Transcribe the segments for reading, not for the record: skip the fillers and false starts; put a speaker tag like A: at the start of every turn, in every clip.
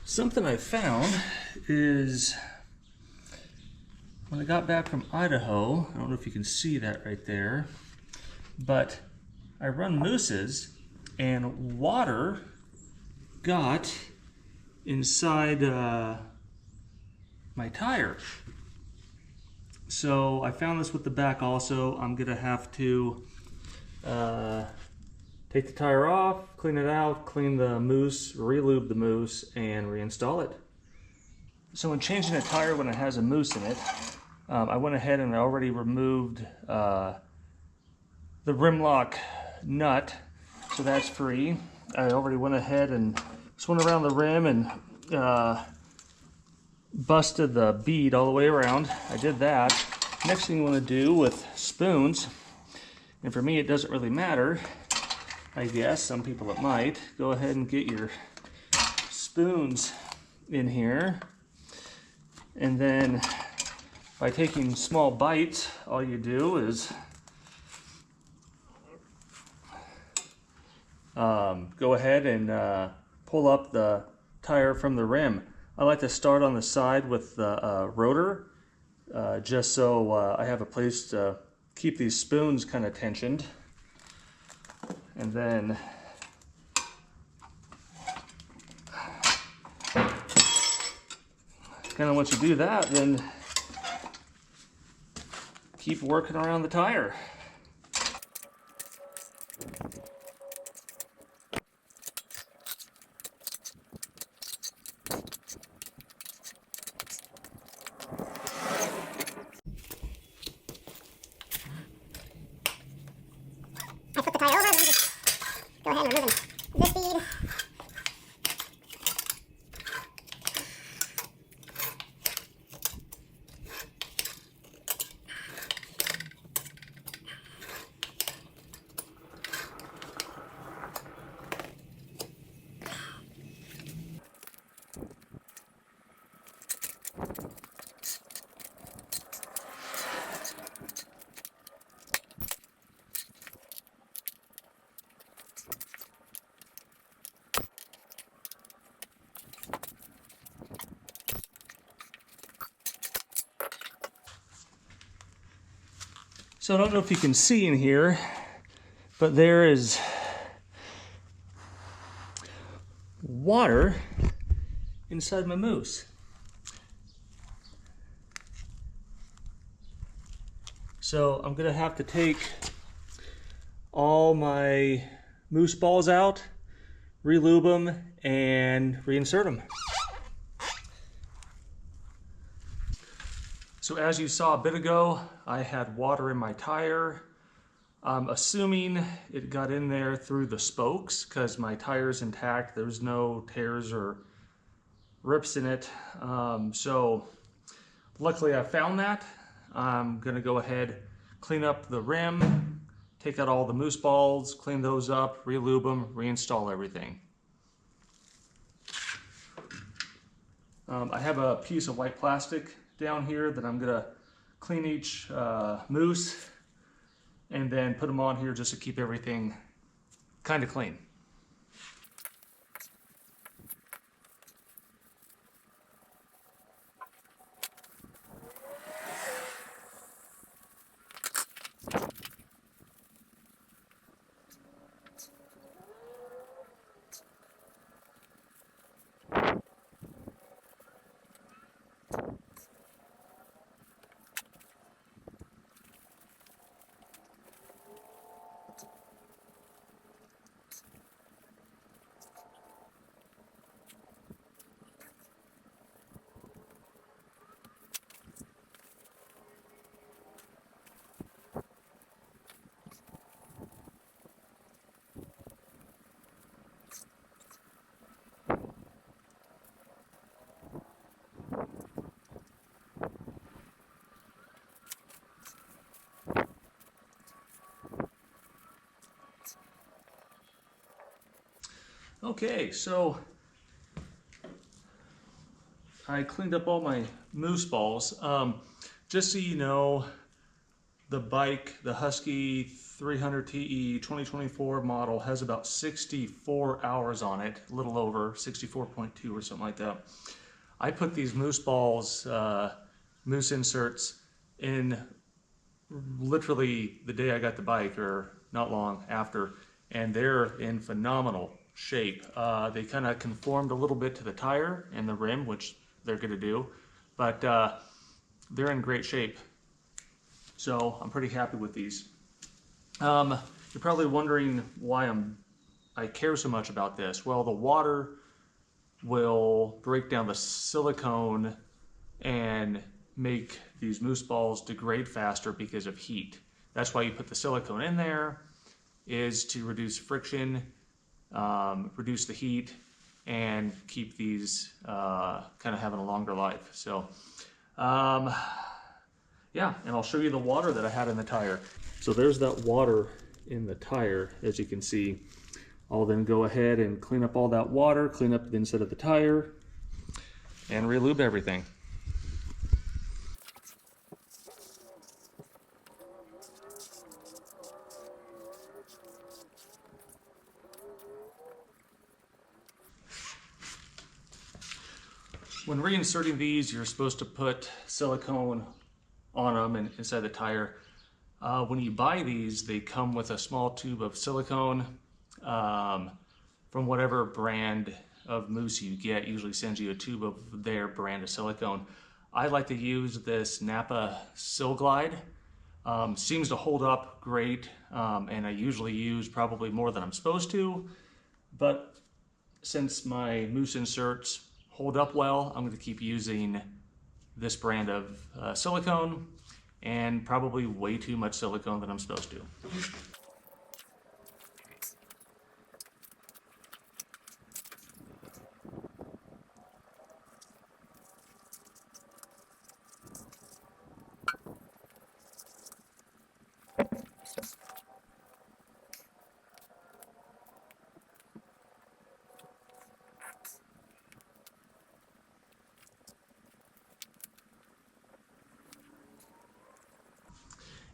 A: Something I found is when I got back from Idaho, I don't know if you can see that right there, but I run Mousses and water got inside my tire. So I found this with the back also. I'm gonna have to take the tire off, clean it out, clean the mousse, re-lube the mousse, and reinstall it. So when changing a tire when it has a mousse in it, I went ahead and I already removed the rim lock nut, so that's free. I already went ahead and just went around the rim and busted the bead all the way around. I did that. Next thing you want to do with spoons, and for me it doesn't really matter, I guess, some people it might, go ahead and get your spoons in here, and then by taking small bites, all you do is go ahead and pull up the tire from the rim. I like to start on the side with the rotor, just so I have a place to keep these spoons kind of tensioned. And then kind of once you do that, then keep working around the tire.
B: I flip the tire over and just go ahead and remove this bead.
A: So I don't know if you can see in here, but there is water inside my mousse. So I'm gonna have to take all my mousse balls out, re-lube them, and reinsert them. So as you saw a bit ago, I had water in my tire. I'm assuming it got in there through the spokes because my tire's intact. There's no tears or rips in it. So luckily I found that. I'm gonna go ahead, clean up the rim, take out all the mousse balls, clean those up, re-lube them, reinstall everything. I have a piece of white plastic down here that I'm gonna clean each mousse and then put them on here just to keep everything kind of clean. Okay, so I cleaned up all my mousse balls. Just so you know, the bike, the Husky 300 TE 2024 model, has about 64 hours on it, a little over 64.2 or something like that. I put these Mousse balls, Mousse inserts in literally the day I got the bike, or not long after, and they're in phenomenal shape. They kind of conformed a little bit to the tire and the rim, which they're going to do, but they're in great shape. So I'm pretty happy with these. You're probably wondering why I care so much about this. Well, the water will break down the silicone and make these Mousse balls degrade faster because of heat. That's why you put the silicone in there, is to reduce friction, reduce the heat, and keep these kind of having a longer life. So yeah, and I'll show you the water that I had in the tire. So there's that water in the tire, as you can see. I'll then go ahead and clean up all that water, clean up the inside of the tire, and re-lube everything. When reinserting these, you're supposed to put silicone on them and inside the tire. When you buy these, they come with a small tube of silicone from whatever brand of mousse you get. Usually sends you a tube of their brand of silicone. I like to use this Napa Sil Glide. Seems to hold up great, and I usually use probably more than I'm supposed to, but since my mousse inserts hold up well, I'm going to keep using this brand of silicone, and probably way too much silicone than I'm supposed to.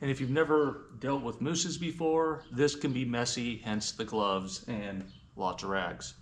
A: And if you've never dealt with mousses before, this can be messy, hence the gloves and lots of rags.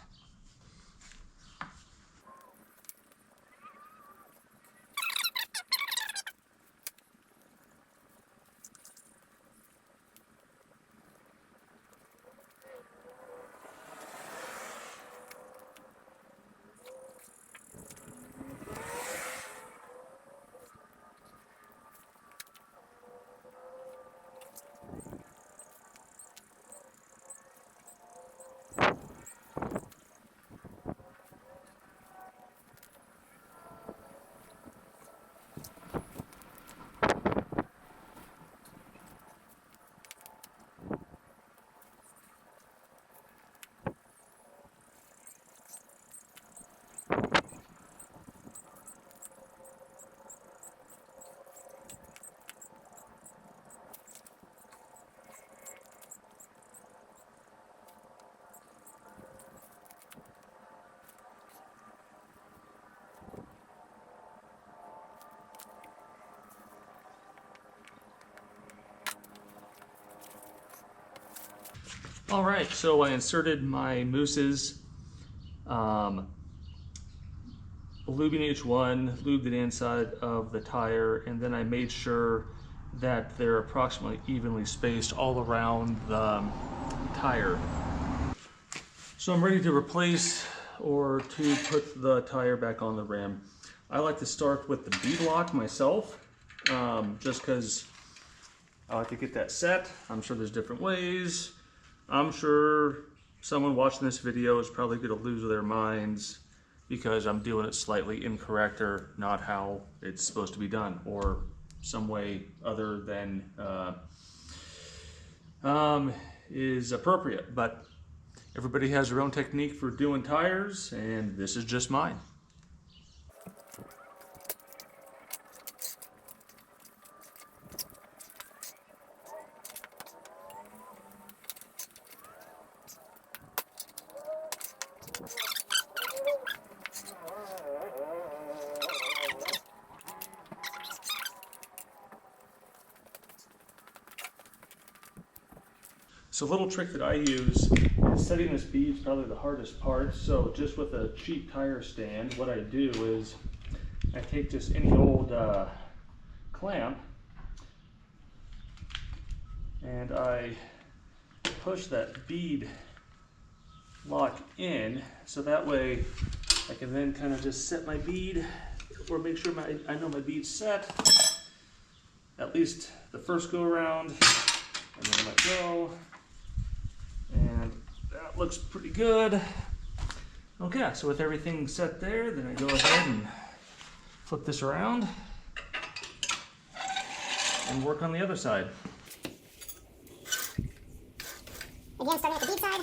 A: All right, so I inserted my mousses, lubing each one, lubed the inside of the tire, and then I made sure that they're approximately evenly spaced all around the tire. So I'm ready to replace or to put the tire back on the rim. I like to start with the bead lock myself, just because I like to get that set. I'm sure there's different ways. I'm sure someone watching this video is probably going to lose their minds because I'm doing it slightly incorrect or not how it's supposed to be done, or some way other than is appropriate. But everybody has their own technique for doing tires, and this is just mine. So a little trick that I use is setting this bead is probably the hardest part. So just with a cheap tire stand, what I do is I take just any old clamp and I push that bead lock in, so that way I can then kind of just set my bead, or make sure I know my bead's set, at least the first go around, and then let go, and that looks pretty good. Okay, so with everything set there, then I go ahead and flip this around and work on the other side.
B: Again, starting at the bead side.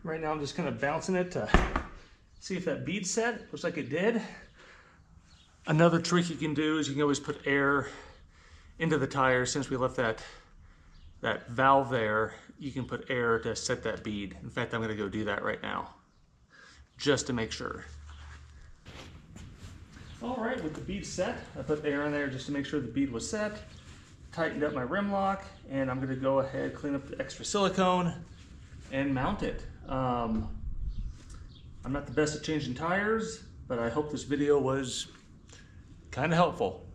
A: Right now I'm just kind of bouncing it to see if that bead's set. Looks like it did. Another trick you can do is you can always put air into the tire. Since we left that valve there, you can put air to set that bead. In fact, I'm going to go do that right now, just to make sure. All right, with the bead set, I put air in there just to make sure the bead was set. Tightened up my rim lock, and I'm going to go ahead, clean up the extra silicone, and mount it. I'm not the best at changing tires, but I hope this video was kind of helpful.